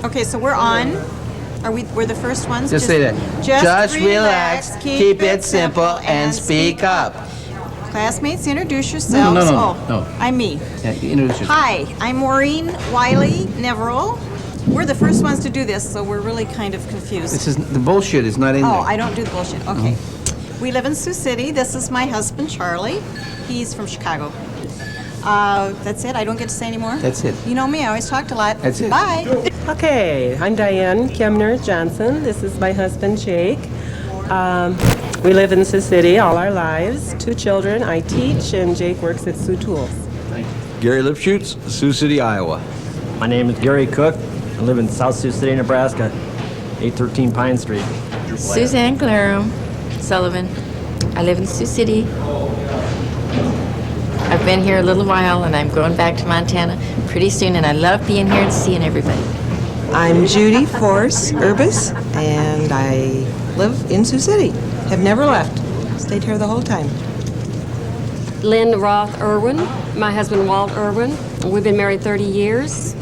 Okay, so we're on. We're the first ones? Just say that. Just relax, keep it simple, and speak up. Classmates, introduce yourselves. No. I'm me. Yeah, introduce yourself. Hi, I'm Maureen Wiley Neverell. We're the first ones to do this, so we're really kind of confused. The bullshit is not in there. Oh, I don't do the bullshit. Okay. We live in Sioux City. This is my husband, Charlie. He's from Chicago. That's it? I don't get to say anymore? That's it. You know me, I always talked a lot. That's it. Bye. Okay, I'm Diane Kemner Johnson. This is my husband, Jake. We live in Sioux City all our lives. 2 children. I teach, and Jake works at Sioux Tools. Gary Lipschutz, Sioux City, Iowa. My name is Gary Cook. I live in South Sioux City, Nebraska, 813 Pine Street. Suzanne Glarum Sullivan. I live in Sioux City. I've been here a little while, and I'm going back to Montana pretty soon, and I love being here and seeing everybody. I'm Judy Force Urbis, and I live in Sioux City. Have never left. Stayed here the whole time. Lynn Roth Irwin, my husband Walt Irwin. We've been married 30 years.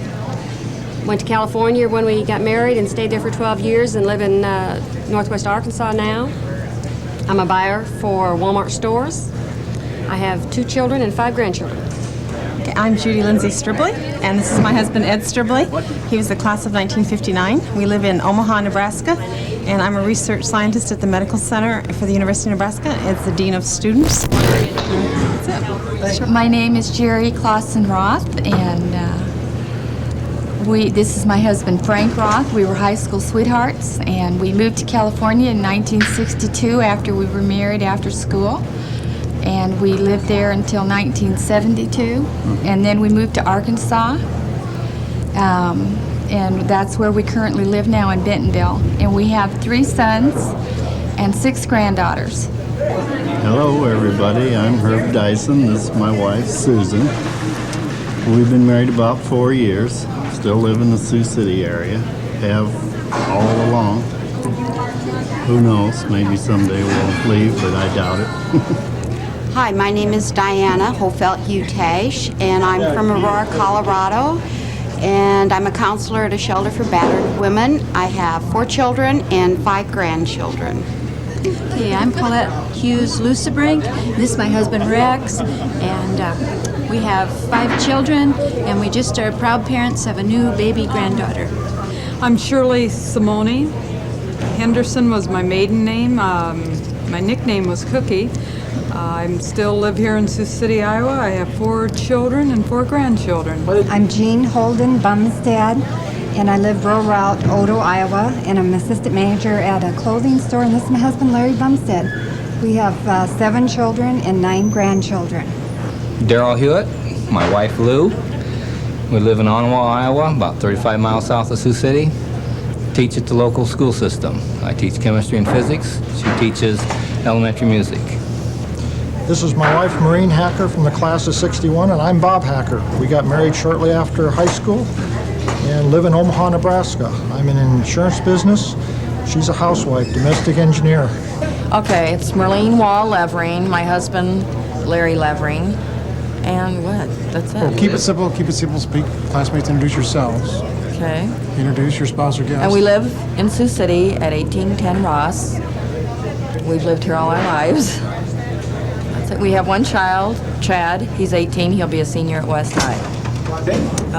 Went to California when we got married and stayed there for 12 years and live in Northwest Arkansas now. I'm a buyer for Walmart stores. I have 2 children and 5 grandchildren. Okay, I'm Judy Lindsay Stribley, and this is my husband Ed Stribley. He was the class of 1959. We live in Omaha, Nebraska, and I'm a research scientist at the Medical Center for the University of Nebraska. It's the Dean of Students. That's it. My name is Jerry Clausen Roth, and this is my husband Frank Roth. We were high school sweethearts, and we moved to California in 1962 after we were married after school. And we lived there until 1972, and then we moved to Arkansas, and that's where we currently live now in Bentonville. And we have 3 sons and 6 granddaughters. Hello, everybody. I'm Herb Dyson. This is my wife, Susan. We've been married about 4 years. Still live in the Sioux City area. Have all along. Who knows? Maybe someday we'll leave, but I doubt it. Hi, my name is Diana Hofelt-Utash, and I'm from Aurora, Colorado, and I'm a counselor at a shelter for battered women. I have 4 children and 5 grandchildren. Okay, I'm Paulette Hughes Lucebrink. This is my husband Rex, and we have 5 children, and we just are proud parents of a new baby granddaughter. I'm Shirley Simone. Henderson was my maiden name. My nickname was Cookie. I still live here in Sioux City, Iowa. I have 4 children and 4 grandchildren. I'm Jean Holden Bumstead, and I live rural route Odo, Iowa, and I'm assistant manager at a clothing store, and this is my husband, Larry Bumstead. We have 7 children and 9 grandchildren. Darrell Hewitt, my wife Lou. We live in Ottawa, Iowa, about 35 miles south of Sioux City. Teach at the local school system. I teach chemistry and physics. She teaches elementary music. This is my wife, Maureen Hacker, from the class of 61, and I'm Bob Hacker. We got married shortly after high school and live in Omaha, Nebraska. I'm in an insurance business. She's a housewife, domestic engineer. Okay, it's Marlene Wall Levering, my husband, Larry Levering, and what? That's it. Well, keep it simple, speak. Classmates, introduce yourselves. Okay. Introduce your spouse or guest. And we live in Sioux City at 1810 Ross. We've lived here all our lives. We have 1 child, Chad. He's 18. He'll be a senior at West High.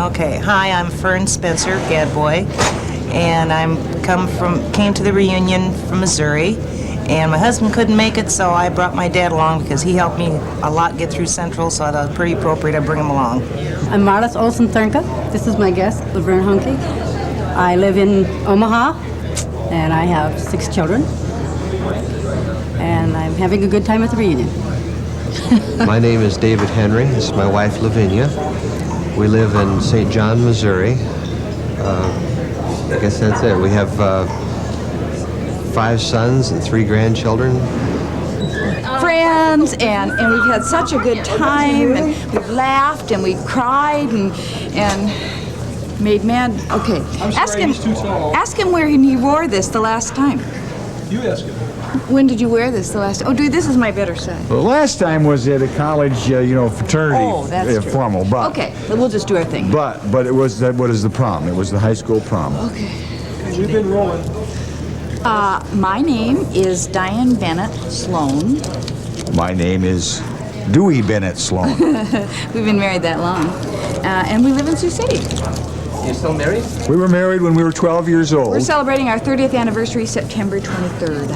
Okay. Hi, I'm Fern Spencer, Gadboy, and came to the reunion from Missouri. And my husband couldn't make it, so I brought my dad along because he helped me a lot get through Central, so I thought it was pretty appropriate I bring him along. I'm Marlis Olsen Thernka. This is my guest, Laverne Hunke. I live in Omaha, and I have 6 children. And I'm having a good time at the reunion. My name is David Henry. This is my wife, Lavinia. We live in St. John, Missouri. I guess that's it. We have 5 sons and 3 grandchildren. Friends, and we've had such a good time, and we've laughed, and we've cried, and made mad. Okay, ask him where he wore this the last time. You ask him. When did you wear this the last? Oh, dude, this is my better side. The last time was at a college, fraternity Oh, that's true. formal. But Okay, then we'll just do our thing. but it was what is the prom? It was the high school prom. Okay. We've been rolling. My name is Diane Bennett Sloan. My name is Dewey Bennett Sloan. We've been married that long. And we live in Sioux City. You still married? We were married when we were 12 years old. We're celebrating our 30th anniversary September 23rd.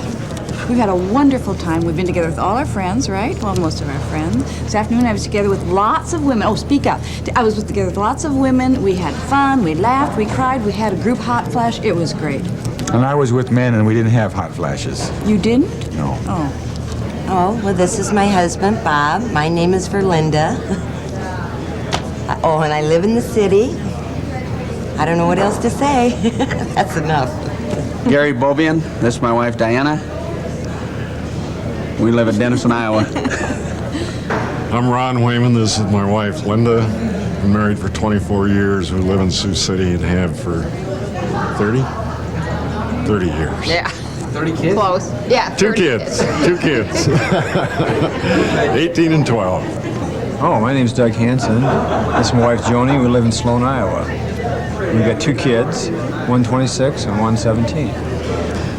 We've had a wonderful time. We've been together with all our friends, right? Well, most of our friends. This afternoon I was together with lots of women. Oh, speak up. I was together with lots of women. We had fun. We laughed. We cried. We had a group hot flash. It was great. And I was with men, and we didn't have hot flashes. You didn't? No. Oh. Oh, well, this is my husband, Bob. My name is Verlinda. Oh, and I live in the city. I don't know what else to say. That's enough. Gary Bobian. This is my wife, Diana. We live in Denison, Iowa. I'm Ron Wayman. This is my wife, Linda. Been married for 24 years. We live in Sioux City and have for 30 years. Yeah. 30 kids? Close. Yeah. Two 30 kids. 18 and 12. Oh, my name's Doug Hansen. This is my wife, Joni. We live in Sloan, Iowa. We've got 2 kids, one 26 and one 17.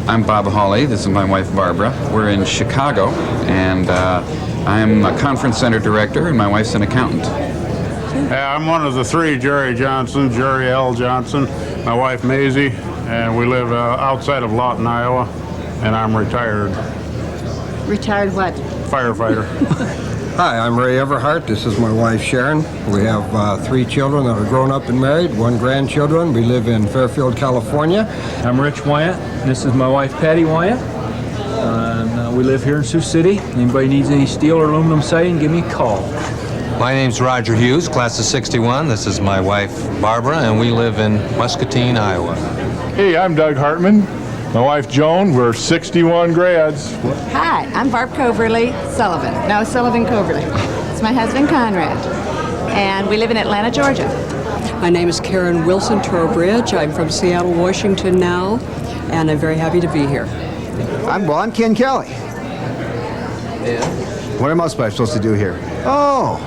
I'm Bob Hawley. This is my wife, Barbara. We're in Chicago, and I'm a conference center director, and my wife's an accountant. I'm one of the 3, Jerry Johnson, Jerry L. Johnson, my wife, Maisie, and we live outside of Lawton, Iowa, and I'm retired Retired what? firefighter. Hi, I'm Ray Everhart. This is my wife, Sharon. We have 3 children that are grown up and married, 1 grandchildren. We live in Fairfield, California. I'm Rich Wyatt. This is my wife, Patty Wyatt. We live here in Sioux City. Anybody needs any steel or aluminum siding, give me a call. My name's Roger Hughes, class of 61. This is my wife, Barbara, and we live in Muscatine, Iowa. Hey, I'm Doug Hartman. My wife, Joan. We're 61 grads. Hi, I'm Barb Coverly Sullivan. No, Sullivan Coverly. It's my husband, Conrad. And we live in Atlanta, Georgia. My name is Karen Wilson Trowbridge. I'm from Seattle, Washington now, and I'm very happy to be here. I'm Ken Kelly. What am I supposed to do here? Oh,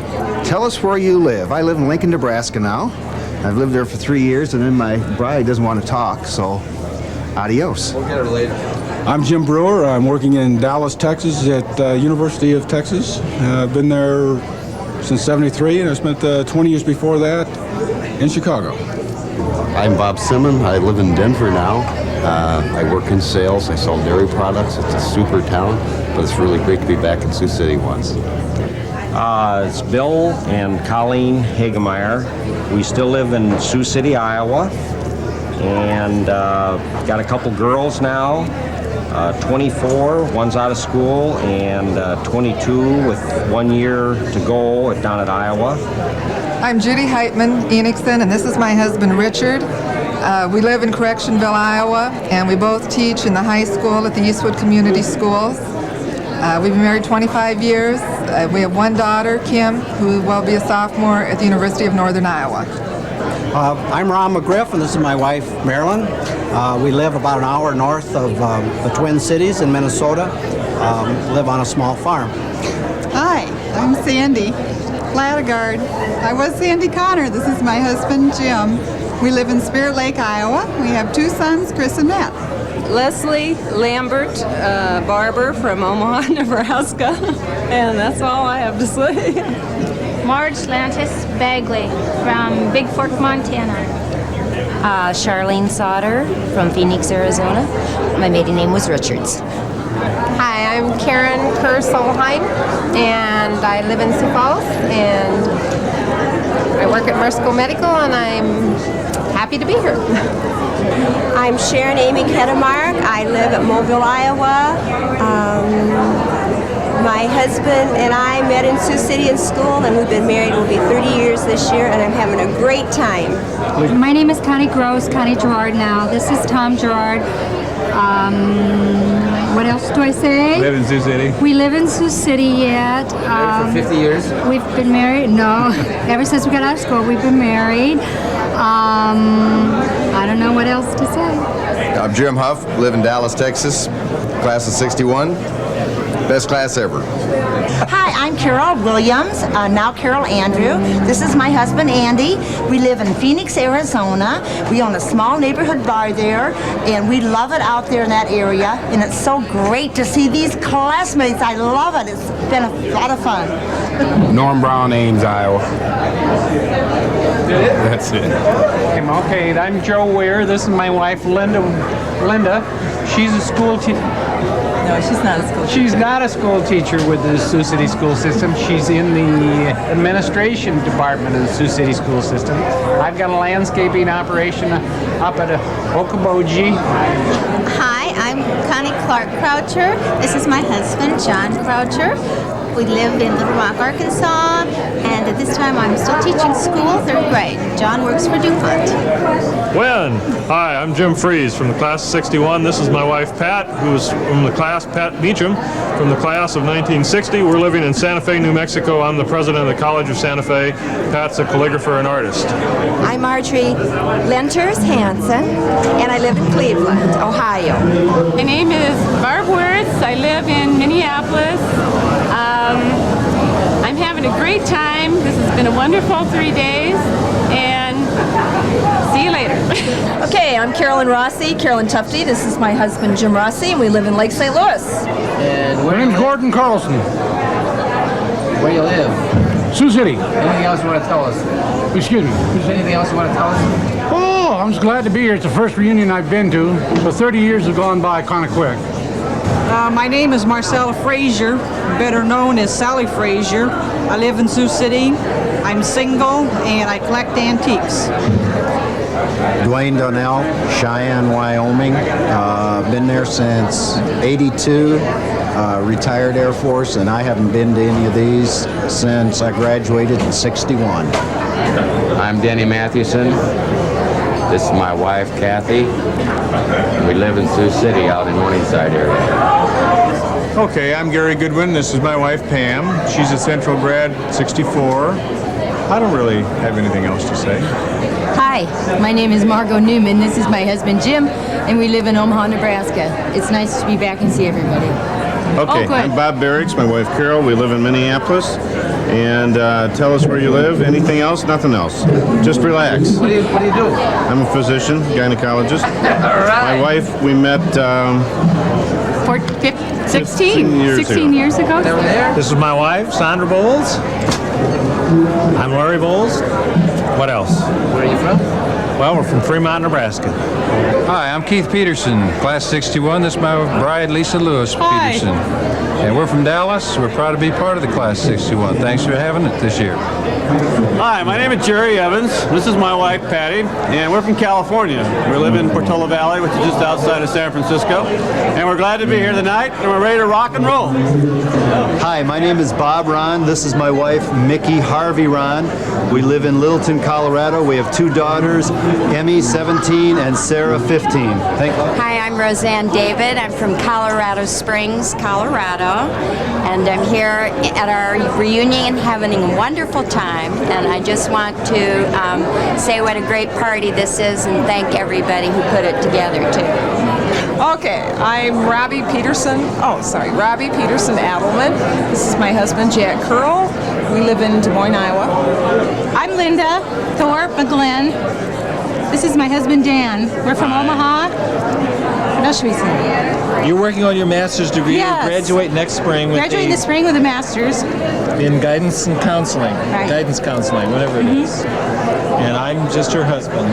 tell us where you live. I live in Lincoln, Nebraska now. I've lived there for 3 years, and then my bride doesn't want to talk, so adios. We'll get her later. I'm Jim Brewer. I'm working in Dallas, Texas at University of Texas. I've been there since '73, and I spent 20 years before that in Chicago. I'm Bob Simon. I live in Denver now. I work in sales. I sell dairy products. It's a super town, but it's really great to be back in Sioux City once. It's Bill and Colleen Hagemeyer. We still live in Sioux City, Iowa, and got a couple girls now. 24, one's out of school, and 22 with 1 year to go down at Iowa. I'm Judy Heitman Enixon, and this is my husband Richard. We live in Correctionville, Iowa, and we both teach in the high school at the Eastwood Community Schools. We've been married 25 years. We have 1 daughter, Kim, who will be a sophomore at the University of Northern Iowa. I'm Ron McGriff, and this is my wife, Marilyn. We live about an hour north of the Twin Cities in Minnesota. Live on a small farm. Hi, I'm Sandy Ladegard. I was Sandy Connor. This is my husband, Jim. We live in Spirit Lake, Iowa. We have 2 sons, Chris and Matt. Leslie Lambert Barber from Omaha, Nebraska. And that's all I have to say. Marge Lantis Bagley from Big Fork, Montana. Charlene Sauter from Phoenix, Arizona. My maiden name was Richards. Hi, I'm Karen Kerr-Solheim, and I live in Sioux Falls, and I work at Mercical Medical, and I'm happy to be here. I'm Sharon Amy Kettemark. I live at Mobile, Iowa. My husband and I met in Sioux City in school, and we've been married. We'll be 30 years this year, and I'm having a great time. My name is Connie Gross, Connie Gerard now. This is Tom Gerard. What else do I say? Live in Sioux City. We live in Sioux City yet. Married for 50 years? We've been married, no. Ever since we got out of school, we've been married. I don't know what else to say. I'm Jim Huff, live in Dallas, Texas. class of 61. Best class ever. Hi, I'm Carol Williams, now Carol Andrew. This is my husband, Andy. We live in Phoenix, Arizona. We own a small neighborhood bar there, and we love it out there in that area. And it's so great to see these classmates. I love it. It's been a lot of fun. Norm Brown, Ames, Iowa. That's it. Okay, I'm Joe Weir. This is my wife, Linda. She's a school teacher. No, she's not a school teacher. She's not a school teacher with the Sioux City school system. She's in the administration department of the Sioux City school system. I've got a landscaping operation up at Okoboji. Hi, I'm Connie Clark Croucher. This is my husband, John Croucher. We live in Little Rock, Arkansas, and at this time I'm still teaching school, 3rd grade. John works for DuPont. When? Hi, I'm Jim Freeze from the class of 61. This is my wife, Pat, who's from the class, Pat Beecham, from the class of 1960. We're living in Santa Fe, New Mexico. I'm the president of the College of Santa Fe. Pat's a calligrapher and artist. I'm Marjorie Lenters Hansen, and I live in Cleveland, Ohio. My name is Barb Wirtz. I live in Minneapolis. I'm having a great time. This has been a wonderful 3 days, and see you later. Okay, I'm Carolyn Rossi, Carolyn Tufte. This is my husband, Jim Rossi, and we live in Lake St. Louis. And my name's Gordon Carlson. Where do you live? Sioux City. Anything else you want to tell us? Excuse me. Is there anything else you want to tell us? Oh, I'm just glad to be here. It's the first reunion I've been to, but 30 years have gone by kind of quick. My name is Marcella Frazier, better known as Sally Frazier. I live in Sioux City. I'm single and I collect antiques. Dwayne Donnell, Cheyenne, Wyoming. Been there since '82. Retired Air Force, and I haven't been to any of these since I graduated in '61. I'm Denny Mathewson. This is my wife, Kathy. We live in Sioux City out in Morningside area. Okay, I'm Gary Goodwin. This is my wife, Pam. She's a Central grad, 64. I don't really have anything else to say. Hi, my name is Margot Newman. This is my husband, Jim, and we live in Omaha, Nebraska. It's nice to be back and see everybody. Okay, I'm Bob Barracks, my wife Carol. We live in Minneapolis. And tell us where you live. Anything else? Nothing else. Just relax. What do you do? I'm a physician, gynecologist. All right. My wife, we met 16 years ago. This is my wife, Sandra Bowles. I'm Larry Bowles. What else? Where are you from? Well, we're from Fremont, Nebraska. Hi, I'm Keith Peterson, class 61. This is my bride, Lisa Lewis Peterson. And we're from Dallas. We're proud to be part of the class 61. Thanks for having it this year. Hi, my name is Jerry Evans. This is my wife, Patty, and we're from California. We live in Portola Valley, which is just outside of San Francisco. And we're glad to be here tonight, and we're ready to rock and roll. Hi, my name is Bob Ron. This is my wife, Mickey Harvey Ron. We live in Littleton, Colorado. We have 2 daughters, Emmy, 17, and Sarah, 15. Thank you. Hi, I'm Roseanne David. I'm from Colorado Springs, Colorado, and I'm here at our reunion having a wonderful time, and I just want to say what a great party this is and thank everybody who put it together, too. Okay, I'm Robbie Peterson. Robbie Peterson Adelman. This is my husband, Jack Curl. We live in Des Moines, Iowa. I'm Linda Thorpe McGlynn. This is my husband, Dan. We're from Omaha. What else should we say? You're working on your master's degree. Yes. You graduate next spring with Graduating this spring with a master's. in guidance and counseling. Right. Guidance counseling, whatever it is. And I'm just her husband.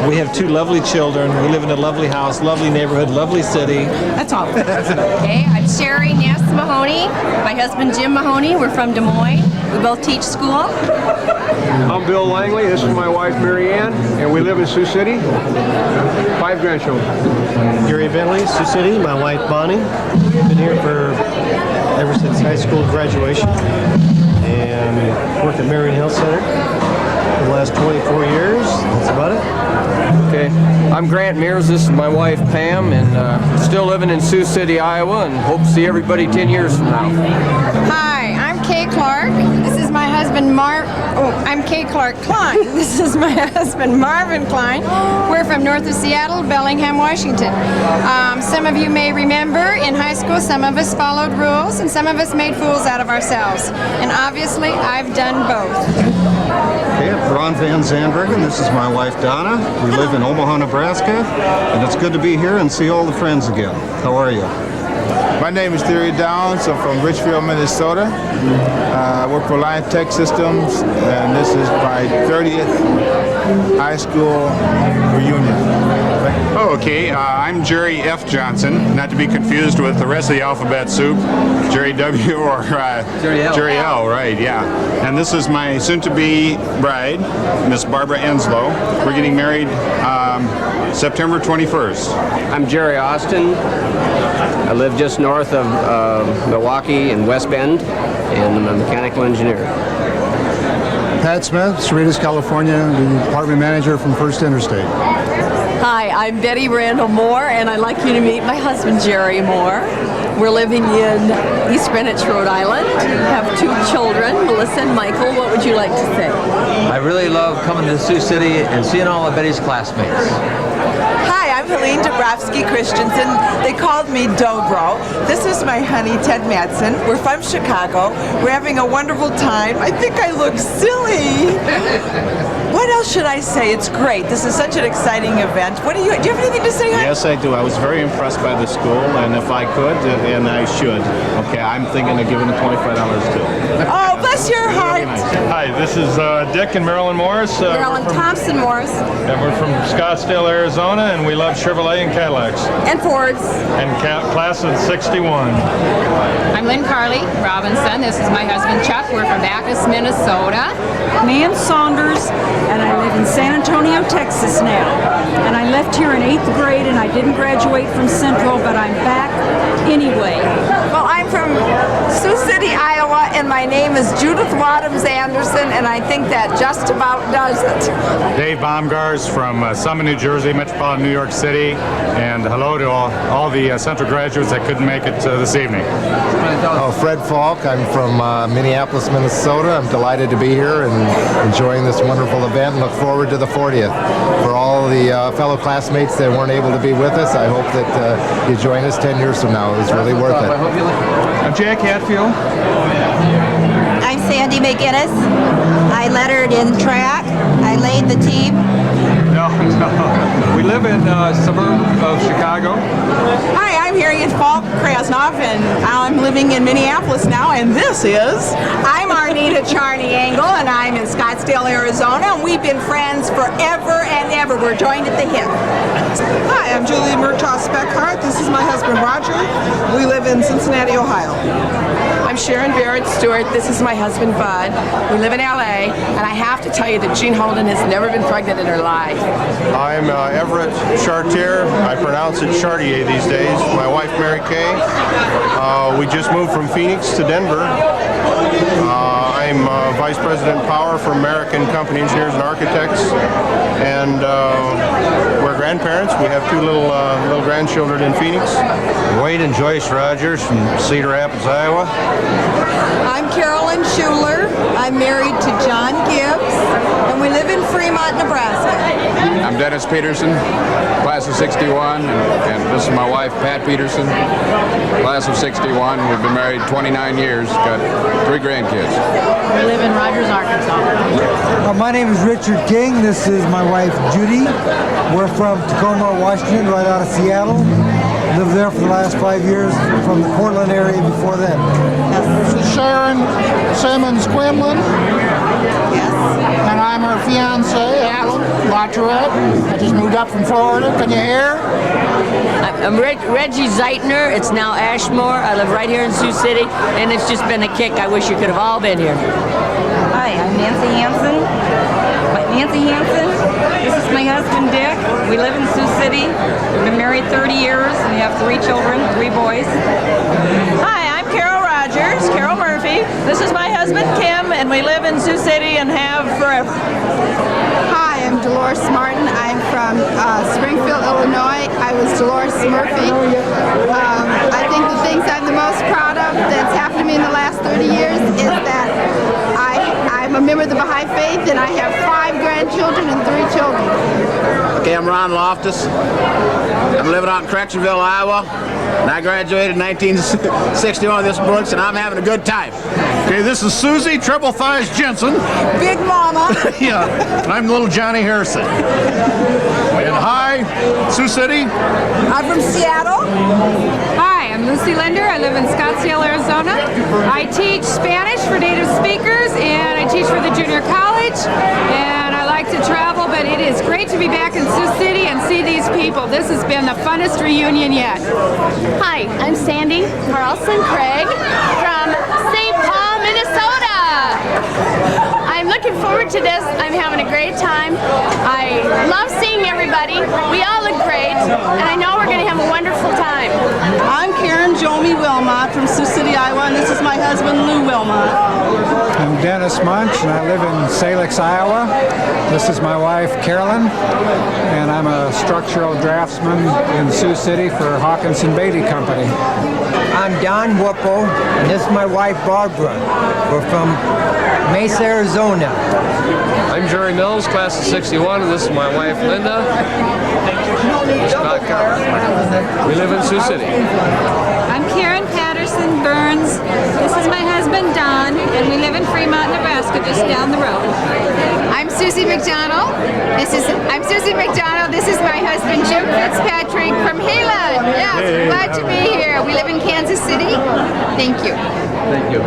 We have 2 lovely children. We live in a lovely house, lovely neighborhood, lovely city. That's all. Okay, I'm Sherry Ness Mahoney. My husband, Jim Mahoney. We're from Des Moines. We both teach school. I'm Bill Langley. This is my wife, Mary Ann, and we live in Sioux City. 5 grandchildren. Gary Bentley, Sioux City. My wife, Bonnie. Been here ever since high school graduation, and worked at Marion Health Center for the last 24 years. That's about it. Okay. I'm Grant Mears. This is my wife, Pam, and still living in Sioux City, Iowa, and hope to see everybody 10 years from now. Hi, I'm Kay Clark. This is my husband, husband I'm Kay Clark Klein. This is my husband Marvin Klein. We're from north of Seattle, Bellingham, Washington. Some of you may remember in high school some of us followed rules and some of us made fools out of ourselves. And obviously I've done both. Okay, I'm Ron Van Zandbergen. This is my wife Donna. We live in Omaha, Nebraska, and it's good to be here and see all the friends again. How are you? My name is Theory Downs. I'm from Richfield, Minnesota. I work for Lion Tech Systems, and this is my 30th high school reunion. Oh, okay. I'm Jerry F. Johnson, not to be confused with the rest of the alphabet soup, Jerry W. or Jerry L. Right, yeah. And this is my soon-to-be bride, Miss Barbara Enslow. We're getting married September 21st. I'm Jerry Austin. I live just north of Milwaukee in West Bend, and I'm a mechanical engineer. Pat Smith, Cerritos, California, the department manager from First Interstate. Hi, I'm Betty Randall Moore, and I'd like you to meet my husband, Jerry Moore. We're living in East Greenwich, Rhode Island. We have 2 children, Melissa and Michael. What would you like to say? I really love coming to Sioux City and seeing all of Betty's classmates. Hi, I'm Helene Dabrowski Christensen. They called me Dobro. This is my honey, Ted Madsen. We're from Chicago. We're having a wonderful time. I think I look silly. What else should I say? It's great. This is such an exciting event. Do you have anything to say? Yes, I do. I was very impressed by the school, and if I could, and I should, okay, I'm thinking of giving them $25 too. Oh, bless your heart. Hi, this is Dick and Marilyn Morris. Marilyn Thompson Morris. And we're from Scottsdale, Arizona, and we love Chevrolet and Cadillacs. And Fords. And class of 61. I'm Lynn Carly Robinson. This is my husband Chuck. We're from Bacchus, Minnesota. Nan Saunders, and I live in San Antonio, Texas now. And I left here in 8th grade, and I didn't graduate from Central, but I'm back anyway. Well, I'm from Sioux City, Iowa, and my name is Judith Wadhams Anderson, and I think that just about does it. Dave Baumgars from Summit, New Jersey, Metropolitan New York City, and hello to all the Central graduates that couldn't make it this evening. Oh, Fred Falk. I'm from Minneapolis, Minnesota. I'm delighted to be here and enjoying this wonderful event and look forward to the 40th. For all the fellow classmates that weren't able to be with us, I hope that you join us 10 years from now. It was really worth it. I'm Jack Hatfield. I'm Sandy McGinnis. I lettered in track. I laid the team. No. We live in a suburb of Chicago. Hi, I'm Harriet Falk Krasnoff, and I'm living in Minneapolis now, and this is... I'm Arnita Charney Angle, and I'm in Scottsdale, Arizona, and we've been friends forever and ever. We're joined at the hip. Hi, I'm Julie Murtaugh Speckhart. This is my husband, Roger. We live in Cincinnati, Ohio. I'm Sharon Barrett Stewart. This is my husband, Bud. We live in LA, and I have to tell you that Jean Holden has never been pregnant in her life. I'm Everett Chartier. I pronounce it Chartier these days. My wife, Mary Kay. We just moved from Phoenix to Denver. I'm Vice President Power for American Company Engineers and Architects, and we're grandparents. We have 2 little grandchildren in Phoenix. Wade and Joyce Rogers from Cedar Rapids, Iowa. I'm Carolyn Schuler. I'm married to John Gibbs, and we live in Fremont, Nebraska. I'm Dennis Peterson, class of 61, and this is my wife, Pat Peterson, class of 61. We've been married 29 years, got 3 grandkids. We live in Rogers, Arkansas. My name is Richard King. This is my wife, Judy. We're from Tacoma, Washington, right out of Seattle. Lived there for the last 5 years, from the Portland area before then. This is Sharon Simmons Quinlan. Yes. And I'm her fiance, Alan Baccarat. I just moved up from Florida. Can you hear? I'm Reggie Zeitner. It's now Ashmore. I live right here in Sioux City, and it's just been a kick. I wish you could have all been here. Hi, I'm Nancy Hansen. This is my husband, Dick. We live in Sioux City. We've been married 30 years, and we have 3 children, 3 boys. Hi, I'm Carol Rogers, Carol Murphy. This is my husband, Kim, and we live in Sioux City and have forever. Hi, I'm Dolores Martin. I'm from Springfield, Illinois. I was Dolores Murphy. I think the things I'm the most proud of that's happened to me in the last 30 years is that I'm member of the Baha'i Faith, and I have 5 grandchildren and 3 children. Okay, I'm Ron Loftus. I'm living out in Correctionville, Iowa, and I graduated in 1961 with this Brooks, and I'm having a good time. Okay, this is Susie Triple Thighs Jensen. Big Mama. Yeah, and I'm little Johnny Harrison. And hi, Sioux City. I'm from Seattle. Hi, I'm Lucy Linder. I live in Scottsdale, Arizona. I teach Spanish for native speakers, and I teach for the junior college, and I like to travel, but it is great to be back in Sioux City and see these people. This has been the funnest reunion yet. Hi, I'm Sandy Carlson Craig from St. Paul, Minnesota. I'm looking forward to this. I'm having a great time. I love seeing everybody. We all look great, and I know we're going to have a wonderful time. I'm Karen Jomi Wilmot from Sioux City, Iowa, and this is my husband, Lou Wilmot. I'm Dennis Munch, and I live in Salix, Iowa. This is my wife, Carolyn, and I'm a structural draftsman in Sioux City for Hawkinson Bailey Company. I'm Don Whipple, and this is my wife, Barbara. We're from Mesa, Arizona. I'm Jerry Mills, class of 61, and this is my wife, Linda. We live in Sioux City. I'm Karen Patterson Burns. This is my husband, Don, and we live in Fremont, Nebraska, just down the road. I'm Susie McDonald. I'm Susie McDonald. This is my husband, Jim Fitzpatrick from Haylon. Yes, we're glad to be here. We live in Kansas City. Thank you. Thank you.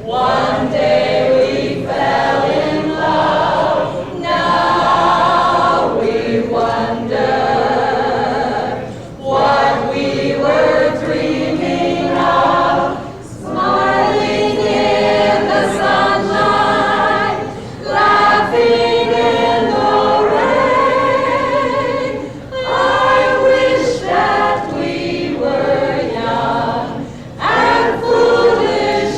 One day we fell in love, now we wonder what we were dreaming of, smiling in the sunlight, laughing in the rain. I wish that we were young and foolish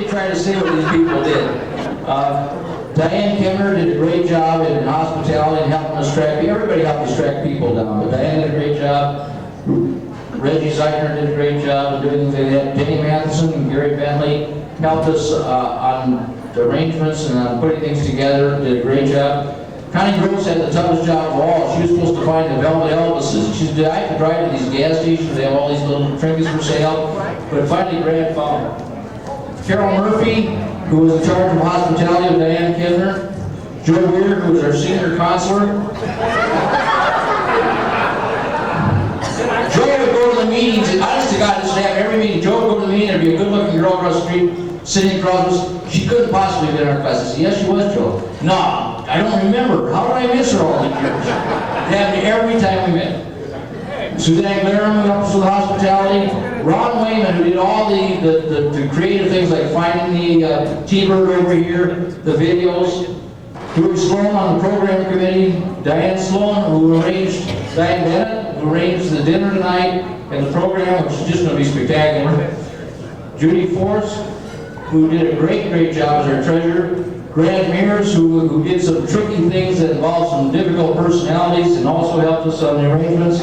try to see what these people did. Diane Kimmer did a great job in hospitality and helping us track. Everybody helped us track people down, but Diane did a great job. Reggie Zeitner did a great job of doing that. Denny Matheson and Gary Bentley helped us on the arrangements and on putting things together. Did a great job. Connie Gross had the toughest job of all. She was supposed to find the Velvet Elvises. She said, I have to drive to these gas stations. They have all these little trinkets for sale. But finally, Brad found her. Carol Murphy, who was in charge of hospitality with Diane Kidner. Joe Weir, who was our senior counselor. Joe would go to the meetings, and honest to God, this would happen every meeting. Joe would go to the meeting, there'd be a good-looking girl across the street sitting across us. She couldn't possibly have been in our class. I said, yes, she was, Joe. No, I don't remember. How did I miss her all these years? It happened every time we met. Suzanne Glarum, who helped us with hospitality. Ron Wayman, who did all the creative things like finding the T-Bird over here, the videos. Julie Sloan on the program committee. Diane Sloan, who arranged, Diane Bennett, who arranged the dinner tonight and the program, which is just going to be spectacular. Judy Force, who did a great job as our treasurer. Grant Mears, who did some tricky things that involved some difficult personalities and also helped us on the arrangements.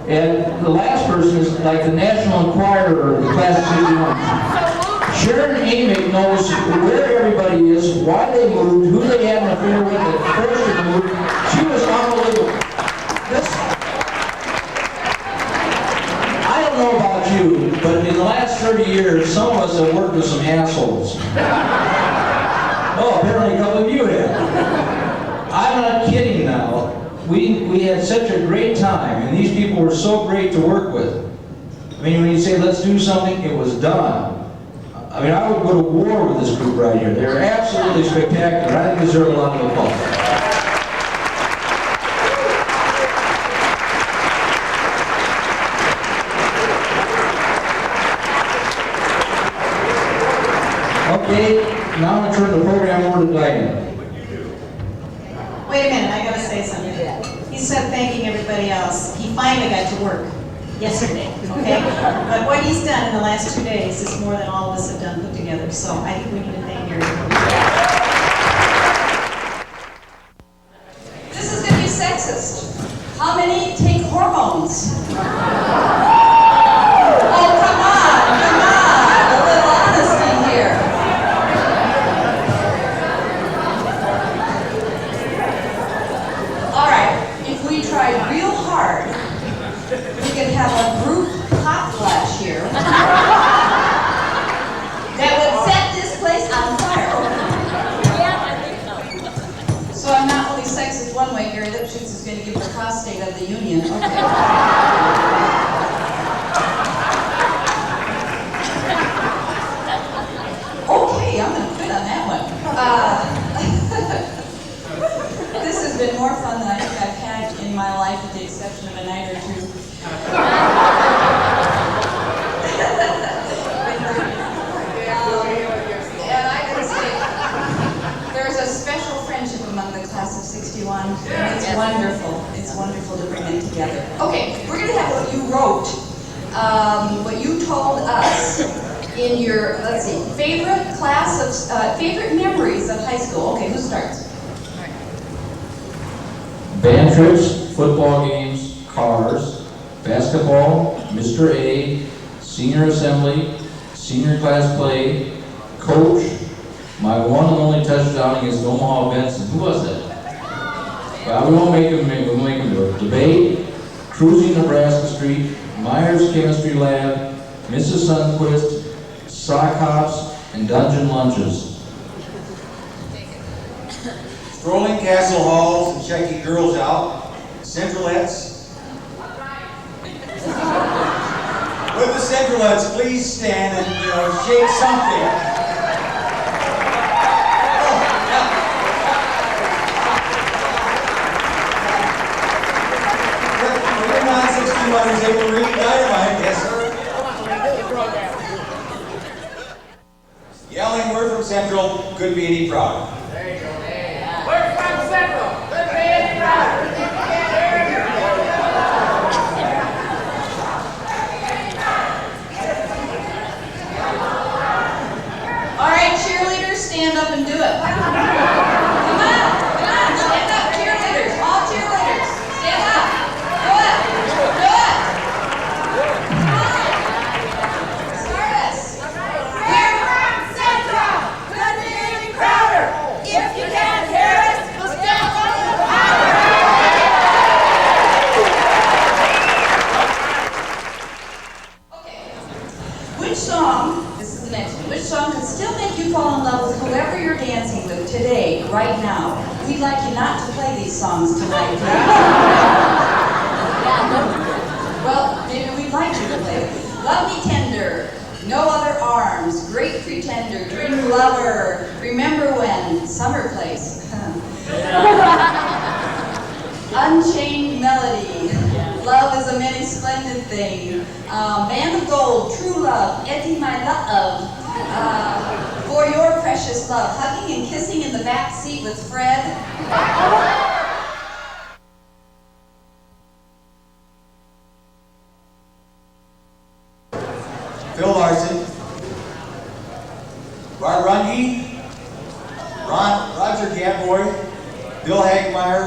And the last person is like the National Enquirer of the class of 61. Sharon Amick knows where everybody is, why they moved, who they had an affair with at first they moved. She was unbelievable. I don't know about you, but in the last 30 years, some of us have worked with some assholes. Oh, apparently a couple of you have. I'm not kidding now. We had such a great time, and these people were so great to work with. I mean, when you say, let's do something, it was done. I mean, I would go to war with this group right here. They're absolutely spectacular. I think they deserve a lot of applause. Okay, now I'm going to turn the program over to Diane. Wait a minute, I gotta say something. Instead of thanking everybody else, he finally got to work yesterday, okay? But what he's done in the last 2 days is more than all of us have done put together, so I think we need to thank everybody. sexist? How many take hormones? Oh, come on, a little honesty here. All right, if we tried real hard, we could have a group hot flash here that would set this place on fire. So I'm not only sexist one way, Gary Lipschitz is going to give the prostate of the union. Okay. Okay, I'm going to quit on that one. This has been more fun than I think I've had in my life, with the exception of a night or two. And I gotta say, there's a special friendship among the class of 61, and it's wonderful. It's wonderful to bring it together. Okay, we're gonna have what you wrote, what you told us in your, let's see, favorite memories of high school. Okay, who starts? Band trips, football games, cars, basketball, Mr. A, senior assembly, senior class play, coach, my one and only touchdown against Omaha Benson. Who was that? Well, we won't make him do it. Debate, cruising Nebraska Street, Myers Chemistry Lab, Mrs. Sundquist, sock hops, and dungeon lunches. Strolling castle halls and checking girls out, centralettes. Would the centralettes please stand and shake something? We're not 61ers able to read dynamite, yes sir. Yelling word from Central could be any problem. All right, cheerleaders, stand up and do it. Come on, stand up, cheerleaders, all cheerleaders, stand up. Do it. Come on. Start us. We're from Central. Good evening, Crowder. If you can't hear us, we'll stand up in the power. Okay. Which song? This is the next one. Which song could still make you fall in love with whoever you're dancing with today, right now? We'd like you not to play these songs tonight, please. Well, maybe we'd like you to play it. Love Me Tender, No Other Arms, Great Pretender, Dream Lover, Remember When, Summer Place. Unchained Melody, Love is a Many Splendid Thing, Band of Gold, True Love, Eddie My Love, For Your Precious Love, Hugging and Kissing in the Back Seat with Fred. Phil Larson, Bart Runge, Roger Gamboy, Bill Hagmeyer,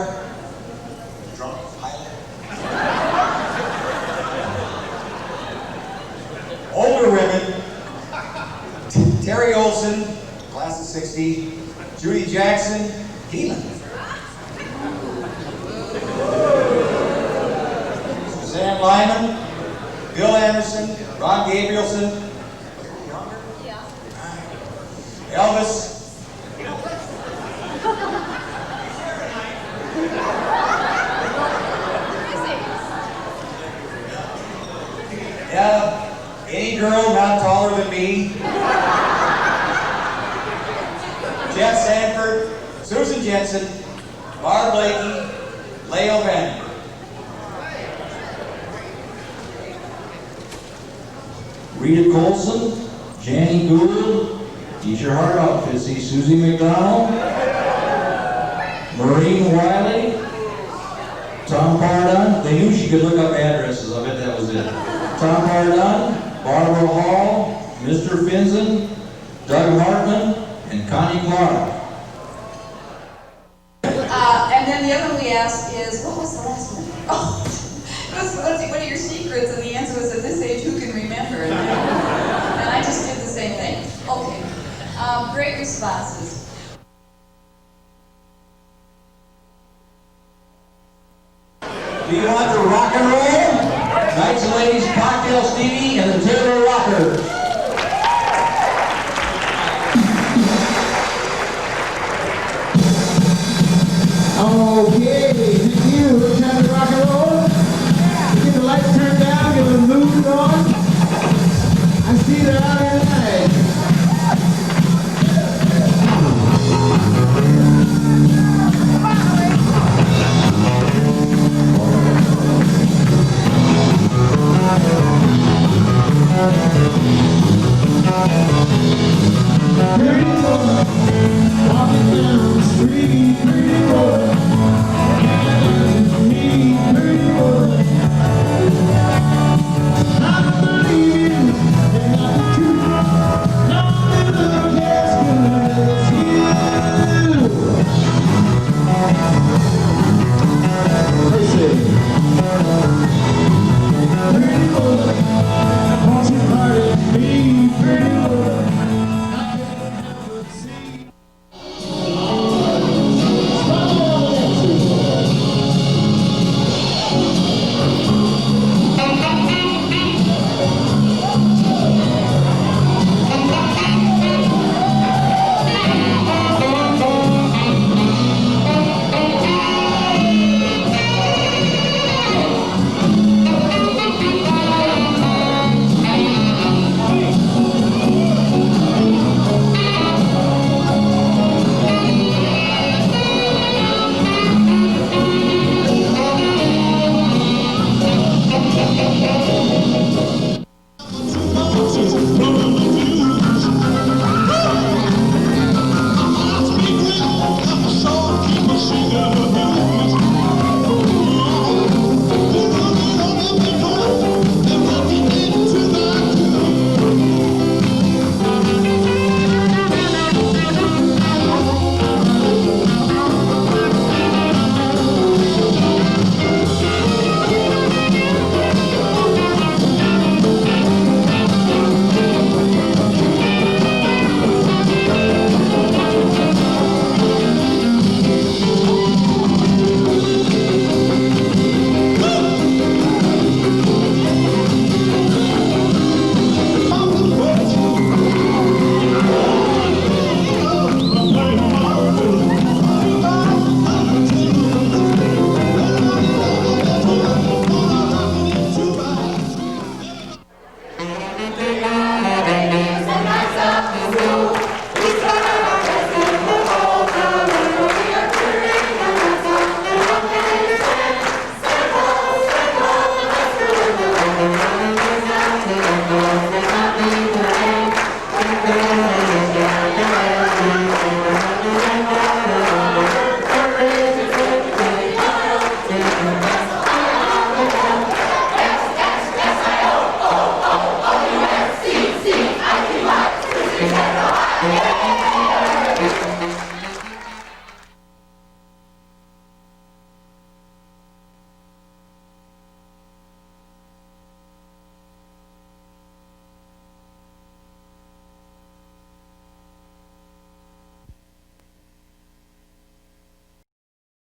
drunk pilot, older women, Terry Olson, class of 60, Judy Jackson, Keelan, Suzanne Lyman, Bill Anderson, Ron Gabrielson, Elvis, yeah, any girl not taller than me, Jeff Sanford, Susan Jensen, Barb Blakey, Leo Van. Rita Colson, Janny Gould, Eat Your Heart Out, Fitzy, Susie McDonald, Maureen Wiley, Tom Pardon. They knew she could look up addresses, I bet that was it. Tom Pardon, Barbara Hall, Mr. Finzen, Doug Hartman, and Connie Clark. And then And the other one we asked is, what was the last one? Oh, what are your secrets? And the answer was, at this age, who can remember? And I just did the same thing. Okay, great responses. Do you want the rock and roll? Knights and ladies, Cocktail Stevie and the Taylor Rockers. Okay.